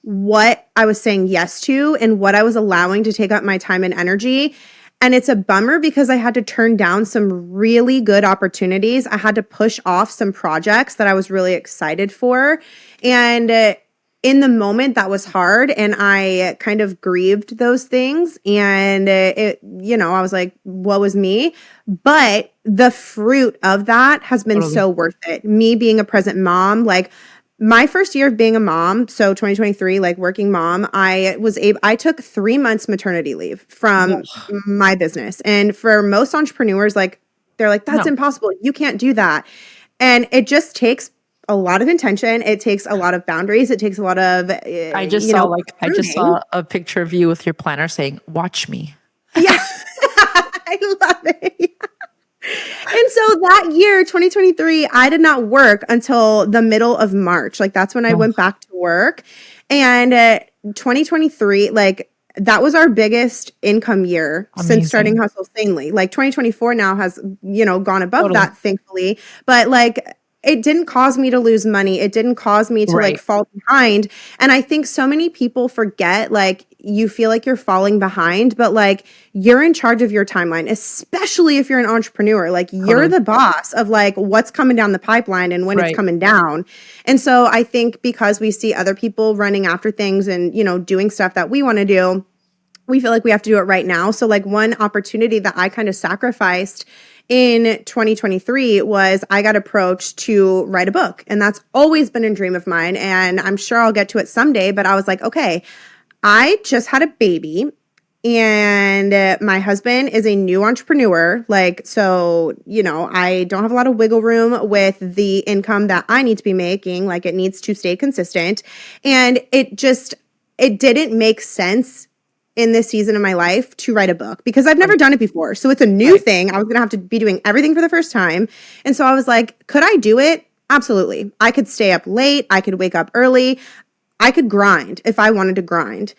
what I was saying yes to and what I was allowing to take up my time and energy. And it's a bummer because I had to turn down some really good opportunities. I had to push off some projects that I was really excited for. And in the moment, that was hard. And I kind of grieved those things. And I was like, what was me? But the fruit of that has been so worth it. Me being a present mom, like my first year of being a mom, so 2023, like working mom, I took 3 months maternity leave from my business. And for most entrepreneurs, like They're like, that's No. impossible. You can't do that. And it just takes a lot of intention. It takes a lot of boundaries. It takes a lot of, I just pruning. saw a picture of you with your planner saying, watch me. Yeah. I love it. And so that year, 2023, I did not work until the middle of March. Like that's when I Oh. went back to work. And 2023, like that was our biggest income year since starting Amazing. Hustle Sanely. Like 2024 now has, gone above Totally. that, thankfully. But like it didn't cause me to lose money. It didn't cause me to like Right. fall behind. And I think so many people forget, like, you feel like you're falling behind, but like you're in charge of your timeline, especially if you're an entrepreneur. Like you're Totally. the boss of like what's coming down the pipeline and when it's Right. coming down. And so I think because we see other people running after things and, doing stuff that we want to do, we feel like we have to do it right now. So like one opportunity that I kind of sacrificed in 2023 was I got approached to write a book. And that's always been a dream of mine. And I'm sure I'll get to it someday. But I was like, okay, I just had a baby and my husband is a new entrepreneur. Like, so, I don't have a lot of wiggle room with the income that I need to be making. Like it needs to stay consistent. And it didn't make sense in this season of my life to write a book because I've never done it before. So it's a new thing. I was going to have to be doing everything for the first time. And so I was like, could I do it? Absolutely. I could stay up late. I could wake up early. I could grind if I wanted to grind,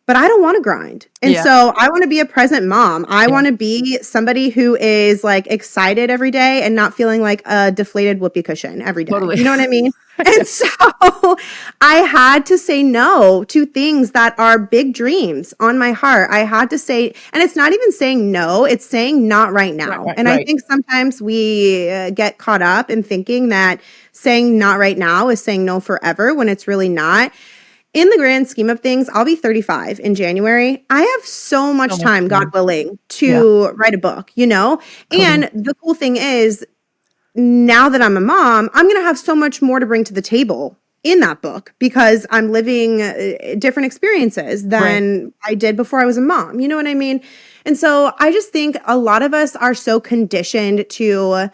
but I don't want to grind. And so I want to be a present mom. I want to be somebody who is like excited every day and not feeling like a deflated whoopee cushion every day. Totally. You know what I mean? And so I had to say no to things that are big dreams on my heart. I had to say, and it's not even saying no, it's saying not right now. I think sometimes we get caught up in thinking that saying not right now is saying no forever when it's really not. In the grand scheme of things, I'll be 35 in January. I have so much time, God willing, to write a book, And the cool thing is, now that I'm a mom, I'm going to have so much more to bring to the table in that book because I'm living different experiences than I did before I was a mom. You know what I mean? And so I just think a lot of us are so conditioned to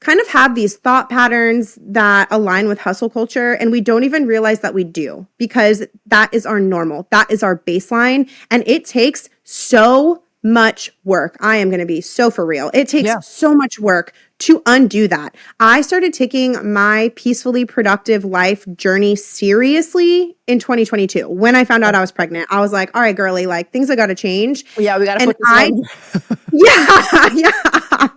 kind of have these thought patterns that align with hustle culture. And we don't even realize that we do because that is our normal. That is our baseline. And it takes so much work. I am going to be so for real. It takes so much work to undo that. I started taking my peacefully productive life journey seriously in 2022. When I found out I was pregnant, I was like, all right, girly, like things have got to change. Yeah, we got to put this on. Yeah.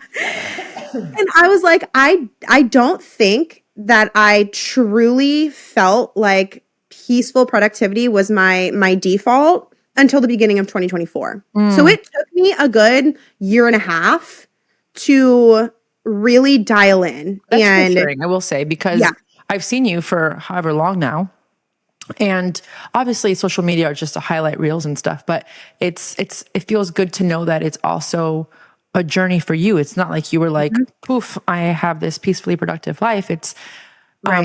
And I was like, I don't think that I truly felt like peaceful productivity was my default until the beginning of 2024. So it took me a good year and a half to really dial in. That's and reassuring, I will say, because I've seen you for however long now. And obviously social media are just to highlight reels and stuff, but it feels good to know that it's also a journey for you. It's not like you were like, poof, I have this peacefully productive life. It's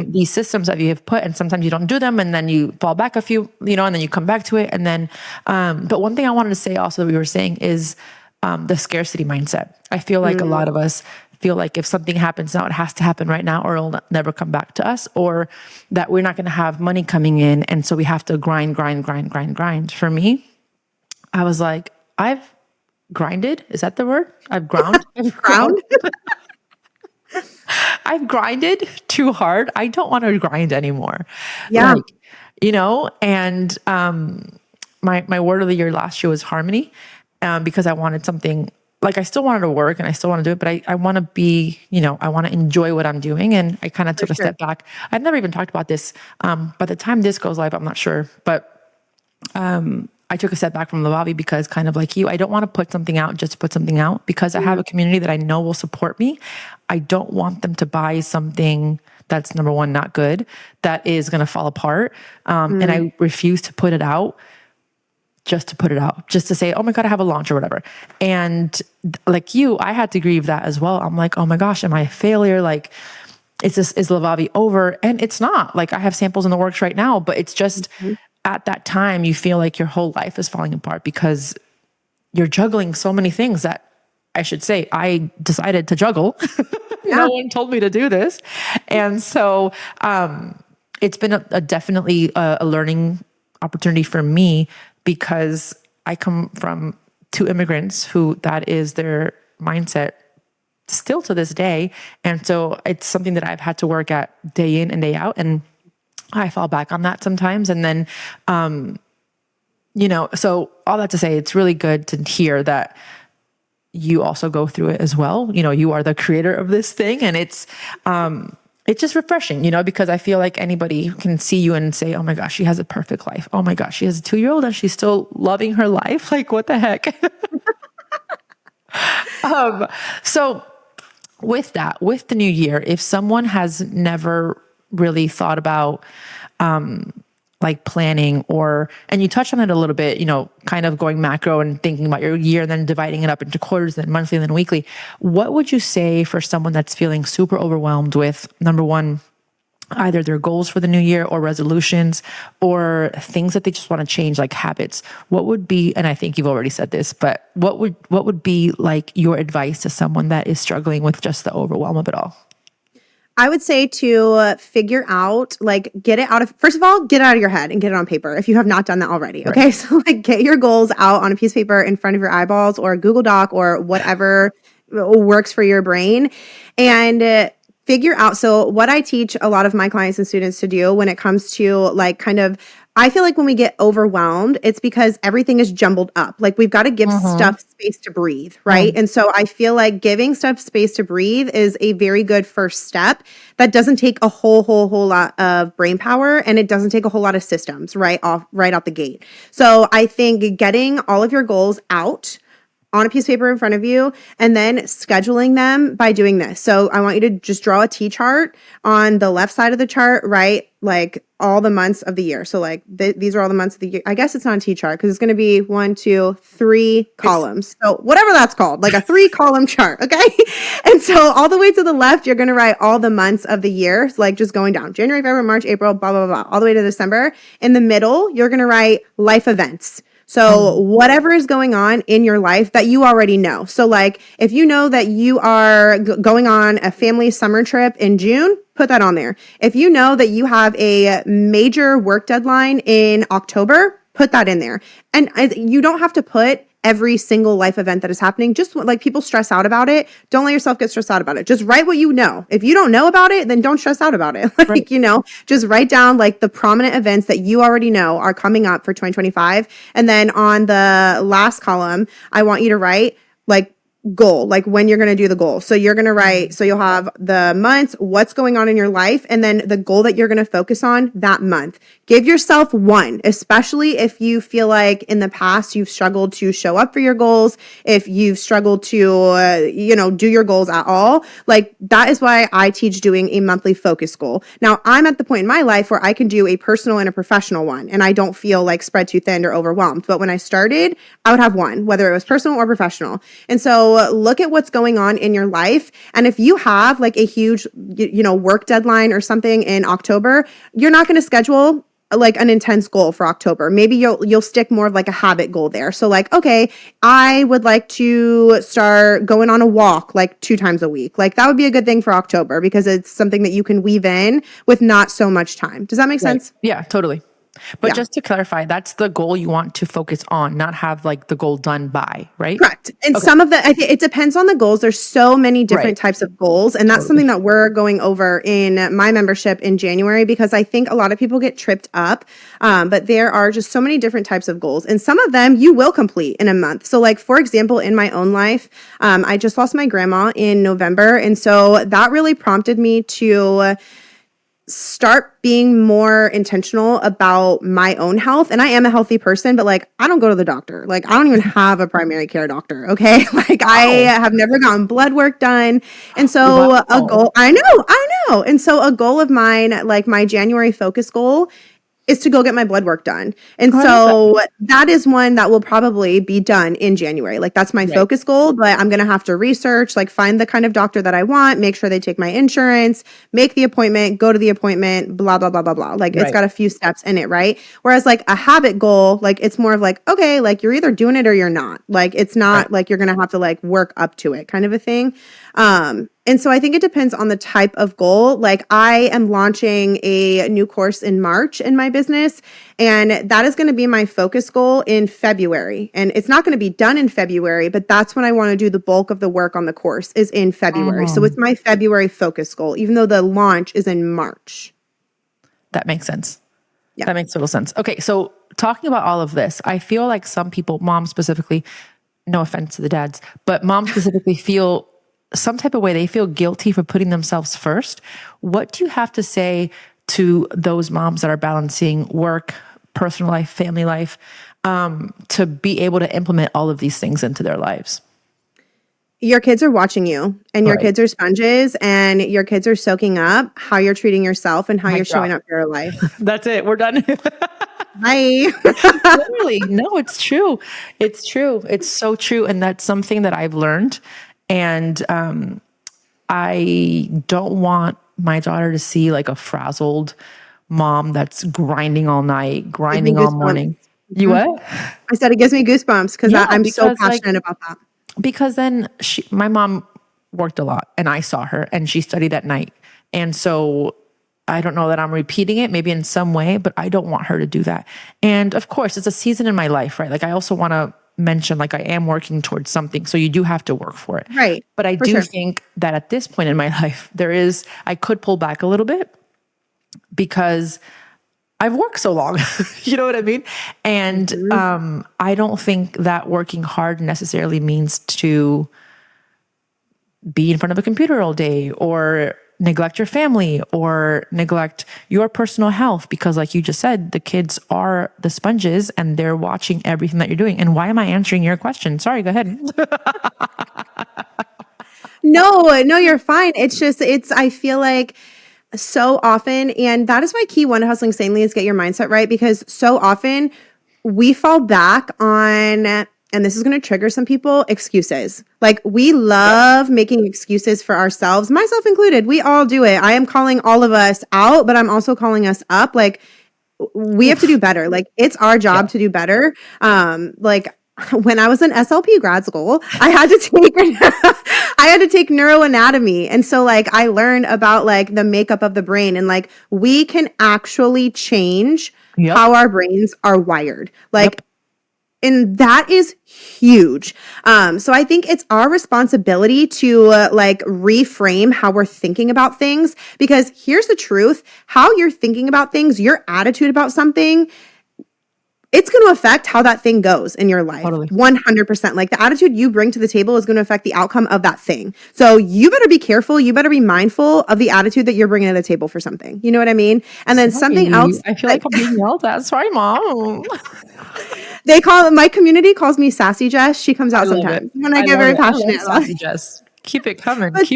these systems that you have put, and sometimes you don't do them, and then you fall back a few, and then you come back to it. And then, but one thing I wanted to say also that we were saying is the scarcity mindset. I feel like a lot of us feel like if something happens now, it has to happen right now or it'll never come back to us, or that we're not going to have money coming in. And so we have to grind. For me, I was like, I've grinded. Is that the word? I've ground. I've grinded too hard. I don't want to grind anymore. Yeah. And my word of the year last year was harmony, because I wanted something, like I still wanted to work and I still want to do it, but I want to be, I want to enjoy what I'm doing. And I kind of took a step back. I've never even talked about this. By the time this goes live, I'm not sure, but I took a step back from Lavavi because, kind of like you, I don't want to put something out just to put something out, because I have a community that I know will support me. I don't want them to buy something that's, number one, not good, that is going to fall apart. And I refuse to put it out just to put it out, just to say, oh my God, I have a launch or whatever. And like you, I had to grieve that as well. I'm like, oh my gosh, am I a failure? Like, is Lavavi over? And it's not. Like, I have samples in the works right now, but it's just at that time you feel like your whole life is falling apart because you're juggling so many things that I should say, I decided to juggle. Yeah. No one told me to do this. And so it's been definitely a learning opportunity for me, because I come from two immigrants who that is their mindset still to this day. And so it's something that I've had to work at day in and day out. And I fall back on that sometimes. And then, so all that to say, it's really good to hear that you also go through it as well. You are the creator of this thing, and it's just refreshing, because I feel like anybody can see you and say, oh my gosh, she has a perfect life. Oh my gosh, she has a 2-year-old and she's still loving her life. Like, what the heck? So with the new year, if someone has never really thought about, like planning, and you touched on it a little bit, kind of going macro and thinking about your year and then dividing it up into quarters, then monthly, and then weekly. What would you say for someone that's feeling super overwhelmed with, number one, either their goals for the new year or resolutions or things that they just want to change, like habits? What would be, and I think you've already said this, but what would be like your advice to someone that is struggling with just the overwhelm of it all? I would say to figure out, first of all, get it out of your head and get it on paper if you have not done that already. Okay. Right. So get your goals out on a piece of paper in front of your eyeballs or a Google Doc or whatever works for your brain, and figure out. So what I teach a lot of my clients and students to do when it comes to I feel like when we get overwhelmed, it's because everything is jumbled up. Like we've got to give stuff space to breathe, right? And so I feel like giving stuff space to breathe is a very good first step that doesn't take a whole lot of brain power, and it doesn't take a whole lot of systems right out the gate. So I think getting all of your goals out on a piece of paper in front of you, and then scheduling them by doing this. So I want you to just draw a T chart on the left side of the chart, right? Like all the months of the year. So these are all the months of the year. I guess it's not a T chart because it's going to be 1, 2, 3 columns. So whatever that's called, like a 3-column chart. Okay. And so all the way to the left, you're going to write all the months of the year. So just going down January, February, March, April, blah, blah, blah, all the way to December. In the middle, you're going to write life events. So whatever is going on in your life that you already know. So if you know that you are going on a family summer trip in June, put that on there. If you know that you have a major work deadline in October, put that in there. And you don't have to put every single life event that is happening. Just people stress out about it. Don't let yourself get stressed out about it. Just write what you know. If you don't know about it, then don't stress out about it. Right. Just write down the prominent events that you already know are coming up for 2025. And then on the last column, I want you to write goal, when you're going to do the goal. So you're going to write, so you'll have the months, what's going on in your life, and then the goal that you're going to focus on that month. Give yourself one, especially if you feel like in the past you've struggled to show up for your goals, if you've struggled to, do your goals at all. That is why I teach doing a monthly focus goal. Now, I'm at the point in my life where I can do a personal and a professional one, and I don't feel spread too thin or overwhelmed. But when I started, I would have one, whether it was personal or professional. And so look at what's going on in your life. And if you have a huge, work deadline or something in October, you're not going to schedule an intense goal for October. Maybe you'll stick more of a habit goal there. So okay, I would like to start going on a walk 2 times a week. That would be a good thing for October because it's something that you can weave in with not so much time. Does that make sense? Yeah, totally. But just to clarify, that's the goal you want to focus on, not have the goal done by, right? Correct. And some of I think it depends on the goals. There's so many different types of goals. And that's something that we're going over in my membership in January, because I think a lot of people get tripped up. But there are just so many different types of goals. And some of them you will complete in a month. So for example, in my own life, I just lost my grandma in November. And so that really prompted me to start being more intentional about my own health. And I am a healthy person, but I don't go to the doctor. I don't even have a primary care doctor. Okay. I have never gotten blood work done. And so a goal, I know. And so a goal of mine, my January focus goal is to go get my blood work done. And I love so that is one that will probably be done in January. Like that's my Right. focus goal, but I'm going to have to research, like find the kind of doctor that I want, make sure they take my insurance, make the appointment, go to the appointment, blah, blah, blah, blah, blah. Like it's Right. got a few steps in it, right? Whereas like a habit goal, like it's more of like, okay, like you're either doing it or you're not. Like it's not like you're going to have to like work up to it kind of a thing. And so I think it depends on the type of goal. Like I am launching a new course in March in my business, and that is going to be my focus goal in February. And it's not going to be done in February, but that's when I want to do the bulk of the work on the course is in February. So it's my February focus goal, even though the launch is in March. That makes sense. Yeah. That makes total sense. Okay. So talking about all of this, I feel like some people, moms specifically, no offense to the dads, but moms specifically feel some type of way. They feel guilty for putting themselves first. What do you have to say to those moms that are balancing work, personal life, family life, to be able to implement all of these things into their lives? Your kids are watching you, and your Right. kids are sponges, and your kids are soaking up how you're treating yourself and how you're showing up for your life. That's it. We're done. Bye. Literally. No, it's true. It's true. It's so true. And that's something that I've learned. And I don't want my daughter to see like a frazzled mom that's grinding all night, grinding all morning. You what? I said it gives me goosebumps because Yeah, I'm so because, passionate about that. Because then my mom worked a lot and I saw her and she studied at night. And so I don't know that I'm repeating it maybe in some way, but I don't want her to do that. And of course, it's a season in my life, right? Like I also want to mention, like I am working towards something. So you do have to work for it. Right. But I do think that at this point in my life, I could pull back a little bit because I've worked so long, you know what I mean? And I don't think that working hard necessarily means to be in front of a computer all day or neglect your family or neglect your personal health, because like you just said, the kids are the sponges and they're watching everything that you're doing. And why am I answering your question? Sorry, go ahead. No, you're fine. I feel like so often, and that is why key one to hustling sanely is get your mindset right, because so often we fall back on, and this is going to trigger some people, excuses. Like we love making excuses for ourselves, myself included. We all do it. I am calling all of us out, but I'm also calling us up. Like we have to do better. Like it's our job to do better. Like when I was in SLP grad school, I had to take neuroanatomy. And so like I learned about like the makeup of the brain, and like we can actually change how our brains are wired. Like and that is huge. So I think it's our responsibility to like reframe how we're thinking about things, because here's the truth: how you're thinking about things, your attitude about something, it's going to affect how that thing goes in your life. Totally. 100%. Like the attitude you bring to the table is going to affect the outcome of that thing. So you better be careful. You better be mindful of the attitude that you're bringing to the table for something. You know what I mean? And then something else. I feel like I'm being yelled at. Sorry, Mom. My community calls me Sassy Jess. She comes out sometimes when I get very passionate. Sassy Jess. Keep it coming. But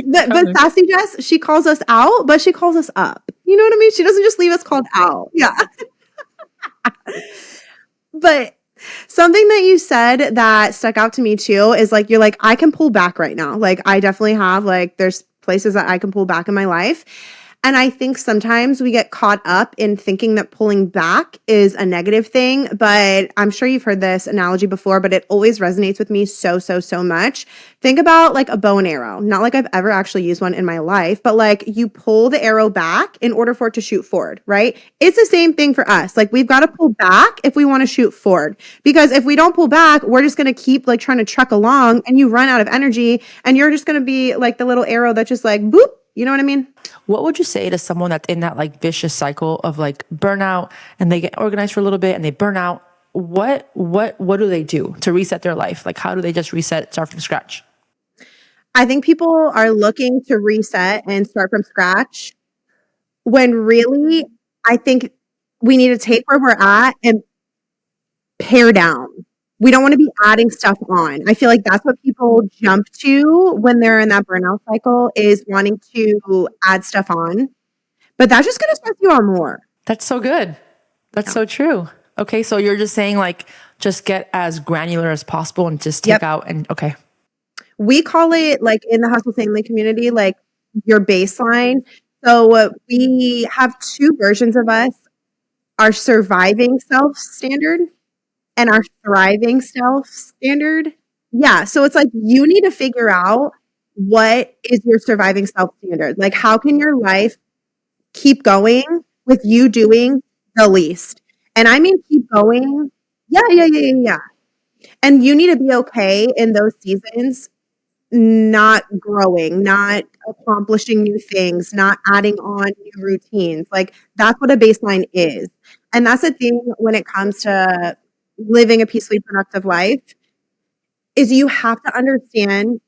Sassy Jess, she calls us out, but she calls us up. You know what I mean? She doesn't just leave us called out. Yeah. But something that you said that stuck out to me too is like, you're like, I can pull back right now. Like I definitely have, like, there's places that I can pull back in my life. And I think sometimes we get caught up in thinking that pulling back is a negative thing, but I'm sure you've heard this analogy before, but it always resonates with me so much. Think about like a bow and arrow. Not like I've ever actually used one in my life, but like you pull the arrow back in order for it to shoot forward, right? It's the same thing for us. Like we've got to pull back if we want to shoot forward, because if we don't pull back, we're just going to keep like trying to truck along, and you run out of energy, and you're just going to be like the little arrow that just like boop. You know what I mean? What would you say to someone that's in that like vicious cycle of like burnout, and they get organized for a little bit and they burn out? What do they do to reset their life? Like how do they just reset, start from scratch? I think people are looking to reset and start from scratch when really I think we need to take where we're at and pare down. We don't want to be adding stuff on. I feel like that's what people jump to when they're in that burnout cycle, is wanting to add stuff on. But that's just going to stress you out more. That's so good. That's so true. Okay. So you're just saying like, just get as granular as possible and just take out and okay. We call it like in the Hustle Sanely community, like your baseline. So we have two versions of us, our surviving self standard and our thriving self standard. Yeah. So it's like you need to figure out what is your surviving self standard. Like, how can your life keep going with you doing the least? And I mean, keep going. Yeah. And you need to be okay in those seasons, not growing, not accomplishing new things, not adding on new routines. Like, that's what a baseline is. And that's the thing when it comes to living a peacefully productive life, is you have to understand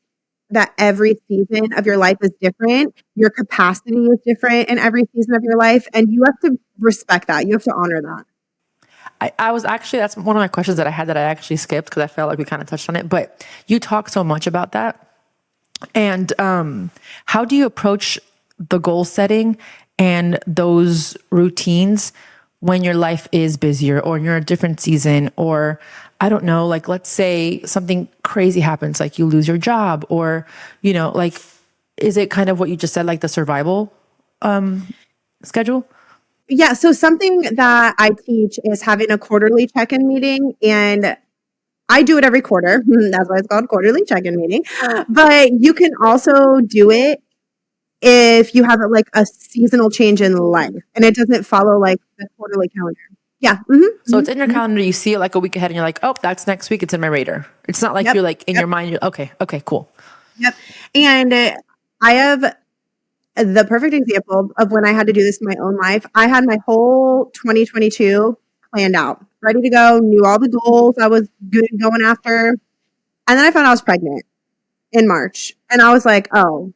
that every season of your life is different. Your capacity is different in every season of your life. And you have to respect that. You have to honor that. I was actually, that's one of my questions that I had that I actually skipped because I felt like we kind of touched on it, but you talk so much about that. And how do you approach the goal setting and those routines when your life is busier or you're in a different season, or I don't know, like let's say something crazy happens, like you lose your job, or, you know, like, is it kind of what you just said, like the survival schedule? Yeah. So something that I teach is having a quarterly check-in meeting, and I do it every quarter. That's why it's called quarterly check-in meeting. But you can also do it if you have like a seasonal change in life and it doesn't follow like the quarterly calendar. Yeah. So it's in your calendar. You see it like a week ahead and you're like, oh, that's next week. It's in my radar. It's not like you're like in your mind. You're okay, cool. Yep. And I have the perfect example of when I had to do this in my own life. I had my whole 2022 planned out, ready to go, knew all the goals I was going after. And then I found I was pregnant in March. And I was like, oh,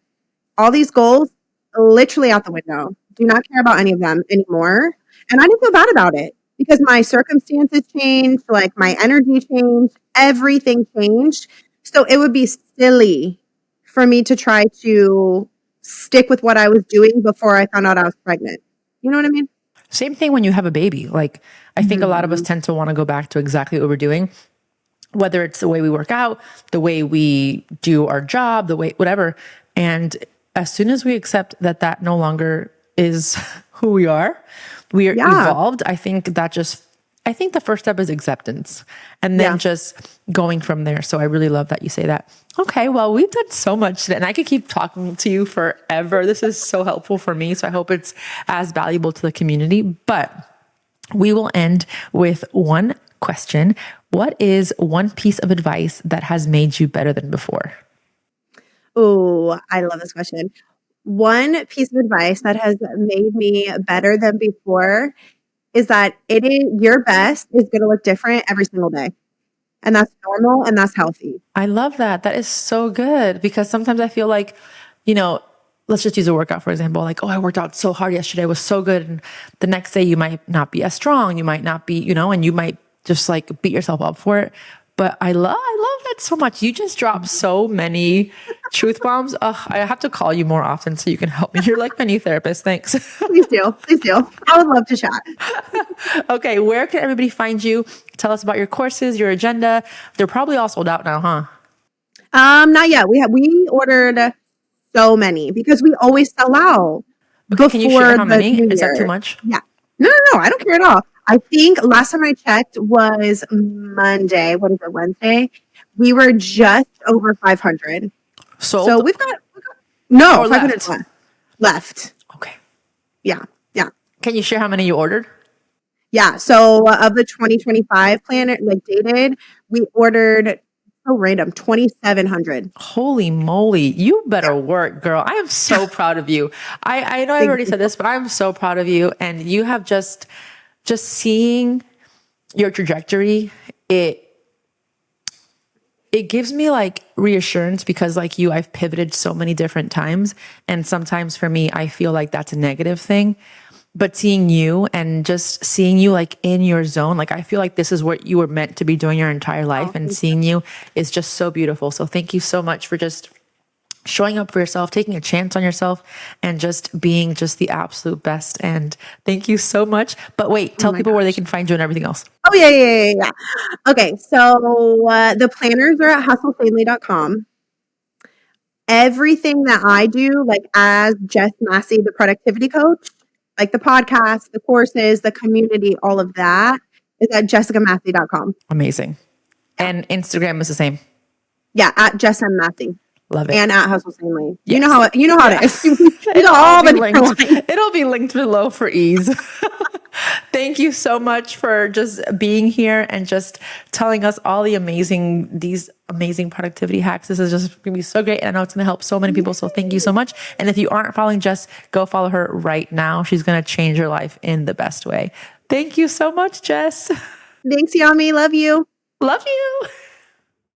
all these goals literally out the window. Do not care about any of them anymore. And I didn't feel bad about it because my circumstances changed, like my energy changed, everything changed. So it would be silly for me to try to stick with what I was doing before I found out I was pregnant. You know what I mean? Same thing when you have a baby. Like, I think a lot of us tend to want to go back to exactly what we're doing, whether it's the way we work out, the way we do our job, the way, whatever. And as soon as we accept that that no longer is who we are evolved. I think the first step is acceptance and then just going from there. So I really love that you say that. Okay, well, we've done so much today and I could keep talking to you forever. This is so helpful for me. So I hope it's as valuable to the community, but we will end with one question. What is one piece of advice that has made you better than before? Oh, I love this question. One piece of advice that has made me better than before is that your best is going to look different every single day. And that's normal and that's healthy. I love that. That is so good because sometimes I feel like, you know, let's just use a workout, for example, like, oh, I worked out so hard yesterday. It was so good. And the next day you might not be as strong. You might not be, you know, and you might just like beat yourself up for it. But I love that so much. You just dropped so many truth bombs. I have to call you more often so you can help me. You're like my new therapist. Thanks. Please do. I would love to chat. Okay. Where can everybody find you? Tell us about your courses, your agenda. They're probably all sold out now, huh? Not yet. We ordered so many because we always sell out. Okay, can you share how many? Is that too much? Yeah. No. I don't care at all. I think last time I checked was Monday. What is it, Wednesday? We were just over 500. Sold? So we've got 500 left. Okay. Yeah. Can you share how many you ordered? Yeah. So of the 2025 plan, like dated, we ordered so random 2,700. Holy moly. You better work, girl. I am so proud of you. I know I already said this, but I'm so proud of you. And you have just seeing your trajectory, it gives me like reassurance because like you, I've pivoted so many different times. And sometimes for me, I feel like that's a negative thing. But seeing you and just seeing you like in your zone, like I feel like this is what you were meant to be doing your entire life. And seeing you is just so beautiful. So thank you so much for just showing up for yourself, taking a chance on yourself, and just being just the absolute best. And thank you so much. But wait, tell people where they can find you and everything else. Oh, yeah. Okay, so the planners are at hustlesanely.com. Everything that I do, like as Jess Massey, the productivity coach, like the podcast, the courses, the community, all of that is at jessicamassey.com. Amazing. And Instagram is the same. Yeah, at Jess M. Massey. Love it. And at Hustle Sanely. Yes. You know how it is. It'll be linked below for ease. Thank you so much for just being here and just telling us all these amazing productivity hacks. This is just going to be so great. And I know it's going to help so many people. So thank you so much. And if you aren't following Jess, go follow her right now. She's going to change your life in the best way. Thank you so much, Jess. Thanks, Yami. Love you. Love you.